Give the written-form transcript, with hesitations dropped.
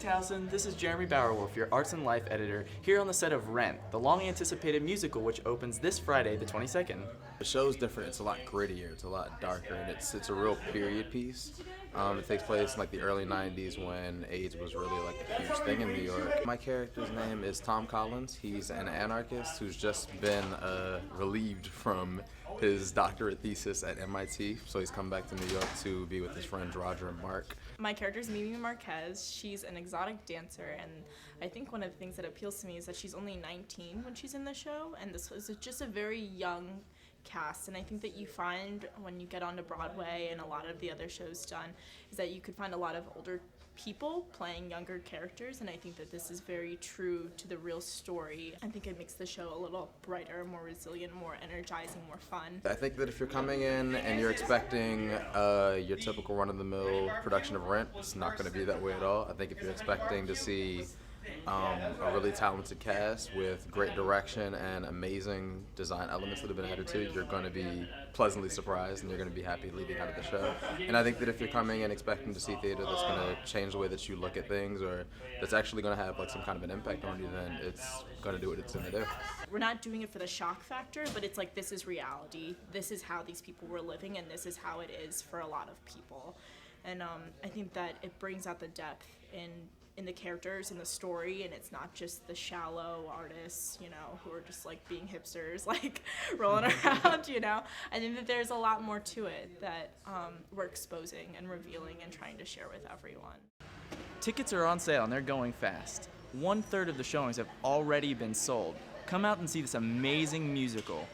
Towson, this is Jeremy Bowerwolf, your Arts and Life editor, here on the set of Rent, the long-anticipated musical which opens this Friday, the 22nd. The show's different. It's a lot grittier. It's a lot darker, and it's a real period piece. It takes place in like the early '90s when AIDS was really like a huge thing in New York. My character's name is Tom Collins. He's an anarchist who's just been relieved from his doctorate thesis at MIT, so he's come back to New York to be with his friends Roger and Mark. My character's Mimi Marquez. She's an exotic dancer, and I think one of the things that appeals to me is that she's only 19 when she's in the show, and this is just a very young cast. And I think that you find when you get onto Broadway and a lot of the other shows done is that you could find a lot of older people playing younger characters, and I think that this is very true to the real story. I think it makes the show a little brighter, more resilient, more energizing, more fun. I think that if you're coming in and you're expecting your typical run-of-the-mill production of Rent, it's not going to be that way at all. I think if you're expecting to see a really talented cast with great direction and amazing design elements that have been added to it, you're going to be pleasantly surprised and you're going to be happy leaving out of the show. And I think that if you're coming in expecting to see theater that's going to change the way that you look at things, or that's actually going to have like some kind of an impact on you, then it's going to do what it's going to do. We're not doing it for the shock factor, but it's like, this is reality. This is how these people were living, and this is how it is for a lot of people. And I think that it brings out the depth in the characters, in the story, and it's not just the shallow artists, you know, who are just like being hipsters, like rolling around, you know. I think that there's a lot more to it that we're exposing and revealing and trying to share with everyone. Tickets are on sale and they're going fast. 1/3 of the showings have already been sold. Come out and see this amazing musical.